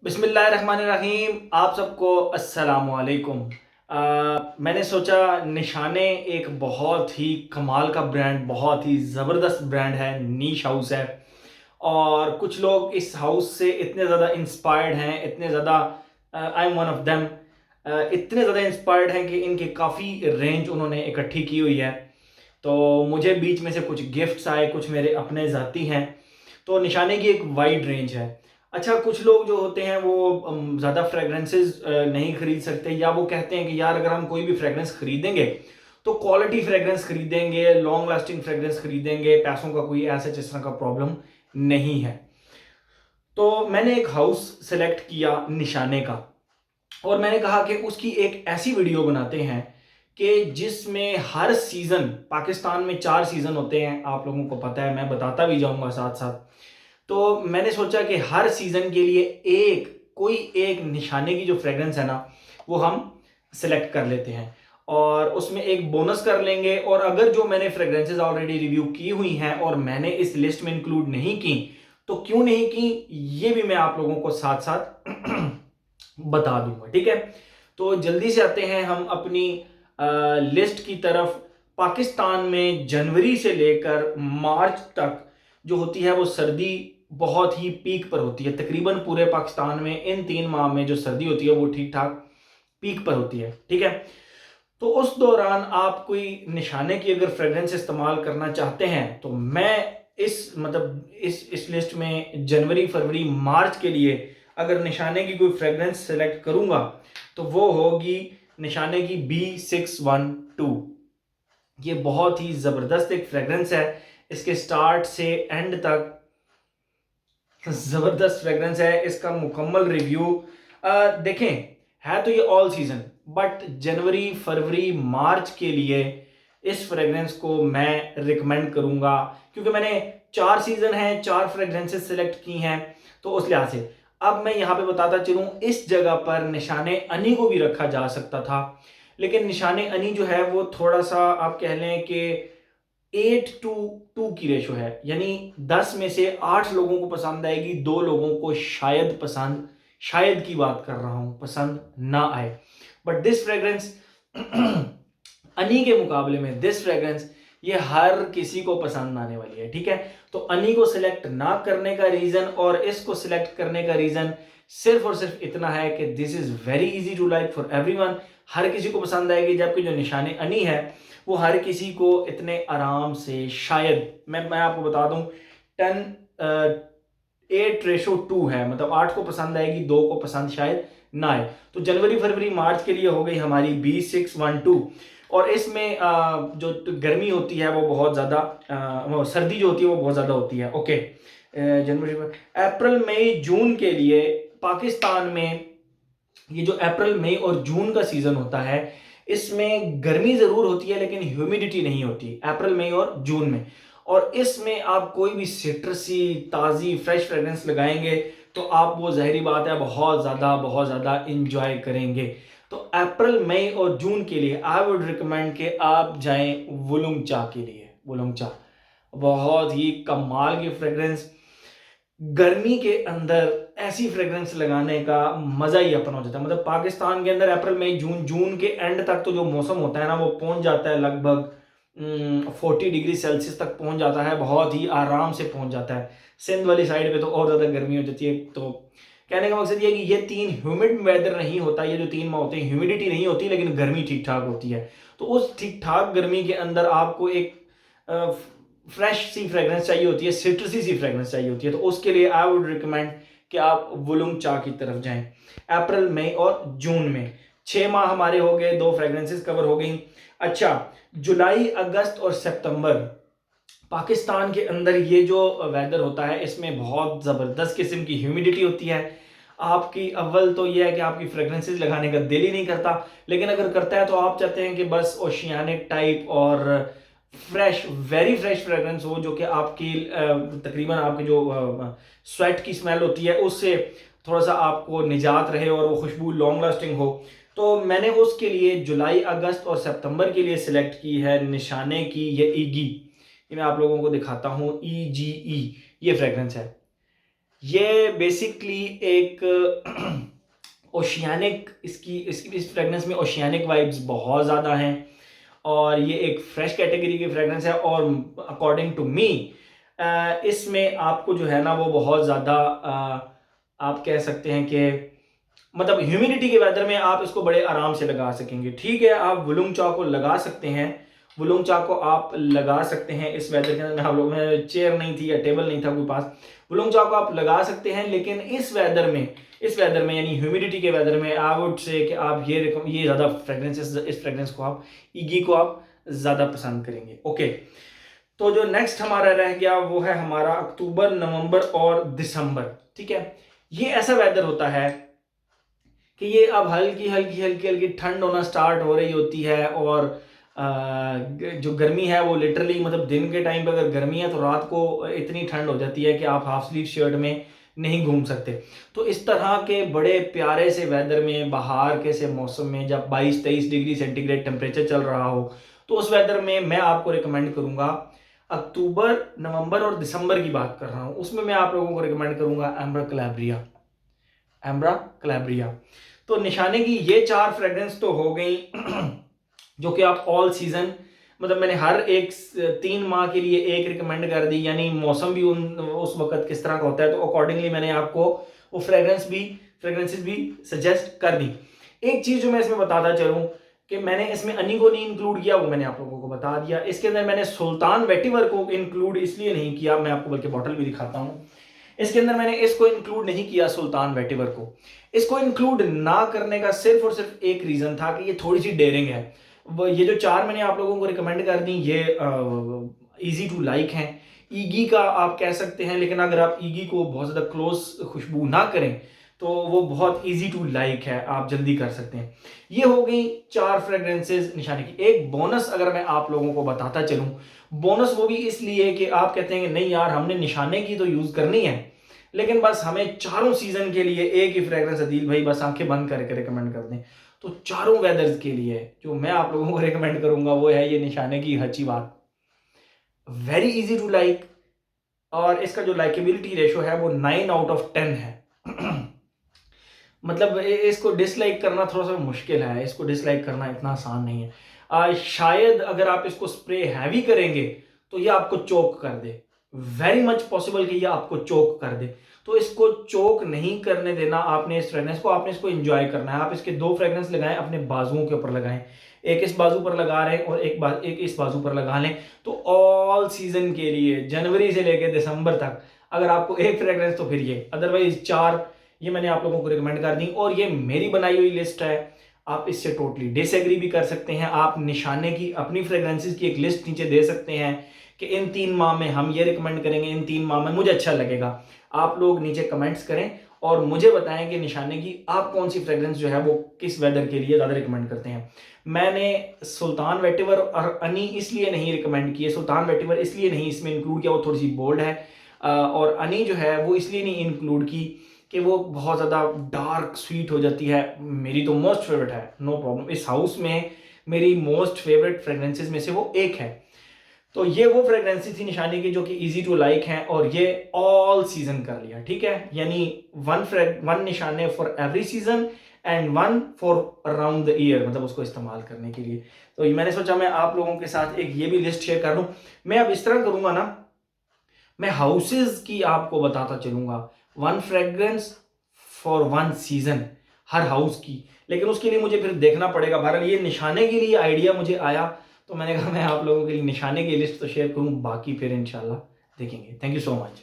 बिस्मिल्लाहिर्रहमानिर्रहीम। आप सबको अस्सलामुअलैकुम। मैंने सोचा निशाने एक बहुत ही कमाल का ब्रांड, बहुत ही ज़बरदस्त ब्रांड है, नीश हाउस है। और कुछ लोग इस हाउस से इतने ज़्यादा इंस्पायर्ड हैं, इतने ज़्यादा, I am one of them, इतने ज़्यादा इंस्पायर्ड हैं कि इनकी काफ़ी रेंज उन्होंने इकट्ठी की हुई है। तो मुझे बीच में से कुछ गिफ्ट्स आए, कुछ मेरे अपने ज़ाती हैं। तो निशाने की एक वाइड रेंज है। अच्छा, कुछ लोग जो होते हैं वो ज़्यादा फ्रेगरेंसेस नहीं खरीद सकते, या वो कहते हैं कि यार अगर हम कोई भी फ्रेगरेंस खरीदेंगे तो क्वालिटी फ्रेगरेंस खरीदेंगे, लॉन्ग लास्टिंग फ्रेगरेंस खरीदेंगे, पैसों का कोई ऐसा जिस तरह का प्रॉब्लम नहीं है। तो मैंने एक हाउस सेलेक्ट किया निशाने का, और मैंने कहा कि उसकी एक ऐसी वीडियो बनाते हैं कि जिसमें हर सीज़न, पाकिस्तान में 4 सीज़न होते हैं, आप लोगों को पता है, मैं बताता भी जाऊंगा साथ साथ। तो मैंने सोचा कि हर सीज़न के लिए कोई एक निशाने की जो फ्रेग्रेंस है ना, वो हम सेलेक्ट कर लेते हैं और उसमें एक बोनस कर लेंगे। और अगर जो मैंने फ्रेग्रेंसेस ऑलरेडी रिव्यू की हुई हैं और मैंने इस लिस्ट में इंक्लूड नहीं की, तो क्यों नहीं की, ये भी मैं आप लोगों को साथ साथ बता दूंगा, ठीक है। तो जल्दी से आते हैं हम अपनी लिस्ट की तरफ। पाकिस्तान में जनवरी से लेकर मार्च तक जो होती है वो सर्दी बहुत ही पीक पर होती है। तकरीबन पूरे पाकिस्तान में इन 3 माह में जो सर्दी होती है वो ठीक ठाक पीक पर होती है, ठीक है। तो उस दौरान आप कोई निशाने की अगर फ्रेग्रेंस इस्तेमाल करना चाहते हैं, तो मैं इस लिस्ट में जनवरी, फरवरी, मार्च के लिए अगर निशाने की कोई फ्रेग्रेंस सेलेक्ट करूंगा तो वो होगी निशाने की B612। ये बहुत ही ज़बरदस्त एक फ्रेग्रेंस है। इसके स्टार्ट से एंड तक ज़बरदस्त फ्रेग्रेंस है। इसका मुकम्मल रिव्यू देखें, है तो ये ऑल सीजन, बट जनवरी, फरवरी, मार्च के लिए इस फ्रेग्रेंस को मैं रिकमेंड करूंगा, क्योंकि मैंने 4 सीजन हैं, 4 फ्रेग्रेंसेस सेलेक्ट की हैं। तो उस लिहाज से अब मैं यहां पे बताता चलूं, इस जगह पर निशाने अनी को भी रखा जा सकता था, लेकिन निशाने अनी जो है वो थोड़ा सा, आप कह लें कि 8:2 की रेशो है, यानी 10 में से 8 लोगों को पसंद आएगी, 2 लोगों को शायद पसंद, शायद की बात कर रहा हूं, पसंद ना आए। बट दिस फ्रेग्रेंस अनी के मुकाबले में दिस फ्रेग्रेंस ये हर किसी को पसंद आने वाली है, ठीक है। तो अनी को सिलेक्ट ना करने का रीजन और इसको सिलेक्ट करने का रीजन सिर्फ और सिर्फ इतना है कि this is very easy to like for everyone. हर किसी को पसंद आएगी, जबकि जो निशाने अनी है वो हर किसी को इतने आराम से, शायद मैं आपको बता दूं, 8:2 है, मतलब 8 को पसंद आएगी, 2 को पसंद शायद ना आए। तो जनवरी, फरवरी, मार्च के लिए हो गई हमारी B612। और इसमें जो गर्मी होती है वो बहुत ज़्यादा, सर्दी जो होती है वो बहुत ज़्यादा होती है, ओके। जनवरी, अप्रैल, मई, जून के लिए पाकिस्तान में ये जो अप्रैल, मई और जून का सीजन होता है, इसमें गर्मी जरूर होती है लेकिन ह्यूमिडिटी नहीं होती अप्रैल, मई और जून में। और इसमें आप कोई भी सिट्रसी, ताज़ी, फ्रेश फ्रेग्रेंस लगाएंगे तो आप वो, ज़ाहिरी बात है, बहुत ज़्यादा इंजॉय करेंगे। तो अप्रैल, मई और जून के लिए आई वुड रिकमेंड कि आप जाएं वुलुंग चा के लिए। वुलुंग चा बहुत ही कमाल की फ्रेग्रेंस, गर्मी के अंदर ऐसी फ्रेग्रेंस लगाने का मजा ही अपना हो जाता है। मतलब पाकिस्तान के अंदर अप्रैल, मई, जून, जून के एंड तक तो जो मौसम होता है ना, वो पहुंच जाता है लगभग 40 डिग्री सेल्सियस तक पहुंच जाता है, बहुत ही आराम से पहुंच जाता है। सिंध वाली साइड पे तो और ज़्यादा गर्मी हो जाती है। तो कहने का मकसद ये है कि ये 3 ह्यूमिड वेदर नहीं होता, ये जो 3 माह होते हैं ह्यूमिडिटी नहीं होती, लेकिन गर्मी ठीक ठाक होती है। तो उस ठीक ठाक गर्मी के अंदर आपको एक फ्रेश सी फ्रेग्रेंस चाहिए होती है, सिट्रसी सी फ्रेग्रेंस चाहिए होती है। तो उसके लिए आई वुड रिकमेंड कि आप वुलुंग चा की तरफ जाएं। अप्रैल, मई और जून में 6 माह हमारे हो गए, 2 फ्रेग्रेंसेस कवर हो गई। अच्छा, जुलाई, अगस्त और सितंबर पाकिस्तान के अंदर ये जो वेदर होता है, इसमें बहुत ज़बरदस्त किस्म की ह्यूमिडिटी होती है। आपकी अव्वल तो ये है कि आपकी फ्रेग्रेंसेस लगाने का दिल ही नहीं करता, लेकिन अगर करता है तो आप चाहते हैं कि बस ओशियानिक टाइप और फ्रेश, वेरी फ्रेश फ्रेग्रेंस हो, जो कि आपकी तकरीबन आपकी जो स्वेट की स्मेल होती है उससे थोड़ा सा आपको निजात रहे और वो खुशबू लॉन्ग लास्टिंग हो। तो मैंने उसके लिए जुलाई, अगस्त और सितंबर के लिए सिलेक्ट की है निशाने की ये ईगी। ये मैं आप लोगों को दिखाता हूँ, EGE ये फ्रेग्रेंस है। ये बेसिकली एक ओशियानिक, इस फ्रेगनेंस में ओशियानिक वाइब्स बहुत ज़्यादा हैं और ये एक फ्रेश कैटेगरी की फ्रेगनेंस है। और अकॉर्डिंग टू मी इसमें आपको जो है ना वो बहुत ज़्यादा आप कह सकते हैं कि मतलब ह्यूमिडिटी के वेदर में आप इसको बड़े आराम से लगा सकेंगे। ठीक है, आप वुलुंग चा को लगा सकते हैं, वुलुंग चा को आप लगा सकते हैं इस वेदर के अंदर। हम लोग में चेयर नहीं थी या टेबल नहीं था कोई पास, वुलुंग चा को आप लगा सकते हैं। लेकिन इस वेदर में यानी ह्यूमिडिटी के वेदर में आई वुड से कि आप ये ज़्यादा फ्रेग्रेंसेस, इस फ्रेग्रेंस को आप ईगी को आप ज़्यादा पसंद करेंगे। ओके, तो जो नेक्स्ट हमारा रह गया वो है हमारा अक्टूबर, नवंबर और दिसंबर। ठीक है, ये ऐसा वेदर होता है कि ये अब हल्की हल्की हल्की हल्की ठंड होना स्टार्ट हो रही होती है और जो गर्मी है वो लिटरली मतलब दिन के टाइम पे अगर गर्मी है तो रात को इतनी ठंड हो जाती है कि आप हाफ स्लीव शर्ट में नहीं घूम सकते। तो इस तरह के बड़े प्यारे से वेदर में, बाहर के से मौसम में जब 22-23 डिग्री सेंटीग्रेड टेम्परेचर चल रहा हो, तो उस वेदर में मैं आपको रिकमेंड करूंगा, अक्टूबर, नवंबर और दिसंबर की बात कर रहा हूँ, उसमें मैं आप लोगों को रिकमेंड करूंगा एम्ब्रा कलैब्रिया। एम्ब्रा कलैब्रिया। तो निशाने की ये 4 फ्रेग्रेंस तो हो गई जो कि आप ऑल सीजन, मतलब मैंने हर एक 3 माह के लिए एक रिकमेंड कर दी, यानी मौसम भी उस वक्त किस तरह का होता है तो अकॉर्डिंगली मैंने आपको वो फ्रेग्रेंसेस भी सजेस्ट कर दी। एक चीज जो मैं इसमें बताता चलूं कि मैंने इसमें अनी को नहीं इंक्लूड किया, वो मैंने आप लोगों को बता दिया। इसके अंदर मैंने सुल्तान वेटिवर को इंक्लूड इसलिए नहीं किया, मैं आपको बल्कि बॉटल भी दिखाता हूँ। इसके अंदर मैंने इसको इंक्लूड नहीं किया, सुल्तान वेटिवर को। इसको इंक्लूड ना करने का सिर्फ और सिर्फ एक रीजन था कि ये थोड़ी सी डेयरिंग है। ये जो 4 मैंने आप लोगों को रिकमेंड कर दी ये इजी टू लाइक हैं, ईगी का आप कह सकते हैं, लेकिन अगर आप ईगी को बहुत ज़्यादा क्लोज खुशबू ना करें तो वो बहुत इजी टू लाइक है, आप जल्दी कर सकते हैं। ये हो गई 4 फ्रेग्रेंसेस निशाने की। एक बोनस अगर मैं आप लोगों को बताता चलूं, बोनस वो भी इसलिए कि आप कहते हैं कि नहीं यार हमने निशाने की तो यूज़ करनी है, लेकिन बस हमें चारों सीजन के लिए एक ही फ्रेग्रेंस अदील भाई बस आंखें बंद करके रिकमेंड कर दें। तो चारों वेदर्स के लिए जो मैं आप लोगों को रिकमेंड करूंगा वो है ये निशाने की हची बात, वेरी इजी टू लाइक, और इसका जो लाइकेबिलिटी रेशो है वो 9/10 है। मतलब इसको डिसलाइक करना थोड़ा सा मुश्किल है, इसको डिसलाइक करना इतना आसान नहीं है। शायद अगर आप इसको स्प्रे हैवी करेंगे तो ये आपको चोक कर दे, वेरी मच पॉसिबल कि ये आपको चोक कर दे। तो इसको चोक नहीं करने देना आपने इस फ्रेग्रेंस को, आपने इसको एंजॉय करना है। आप इसके 2 फ्रेग्रेंस लगाएं, अपने बाजुओं के ऊपर लगाएं, एक इस बाजू पर लगा रहे हैं और एक इस बाजू पर लगा लें। तो ऑल सीजन के लिए जनवरी से लेकर दिसंबर तक अगर आपको एक फ्रेग्रेंस तो फिर ये, अदरवाइज 4 ये मैंने आप लोगों को रिकमेंड कर दी। और ये मेरी बनाई हुई लिस्ट है, आप इससे टोटली डिसएग्री भी कर सकते हैं। आप निशाने की अपनी फ्रेग्रेंसेस की एक लिस्ट नीचे दे सकते हैं कि इन 3 माह में हम ये रिकमेंड करेंगे, इन 3 माह में मुझे अच्छा लगेगा। आप लोग नीचे कमेंट्स करें और मुझे बताएं कि निशाने की आप कौन सी फ्रेग्रेंस जो है वो किस वेदर के लिए ज़्यादा रिकमेंड करते हैं। मैंने सुल्तान वेटिवर और अनी इसलिए नहीं रिकमेंड किए, सुल्तान वेटिवर इसलिए नहीं इसमें इंक्लूड किया, वो थोड़ी सी बोल्ड है, और अनी जो है वो इसलिए नहीं इंक्लूड की कि वो बहुत ज़्यादा डार्क स्वीट हो जाती है। मेरी तो मोस्ट फेवरेट है, नो प्रॉब्लम, इस हाउस में मेरी मोस्ट फेवरेट फ्रेग्रेंसेस में से वो एक है। तो ये वो फ्रेग्रेंसेस थी निशाने की जो कि इजी टू लाइक हैं और ये ऑल सीजन कर लिया। ठीक है, यानी वन निशाने for every season and 1 for around the year, मतलब उसको इस्तेमाल करने के लिए। तो ये मैंने सोचा मैं आप लोगों के साथ एक ये भी लिस्ट शेयर कर लूँ। मैं अब इस तरह करूँगा ना, मैं हाउसेज की आपको बताता चलूंगा, 1 fragrance for 1 season her house की। लेकिन उसके लिए मुझे फिर देखना पड़ेगा, बहरहाल ये निशाने के लिए आइडिया मुझे आया तो मैंने कहा मैं आप लोगों के लिए निशाने की लिस्ट तो शेयर करूं, बाकी फिर इंशाल्लाह देखेंगे। Thank you so much.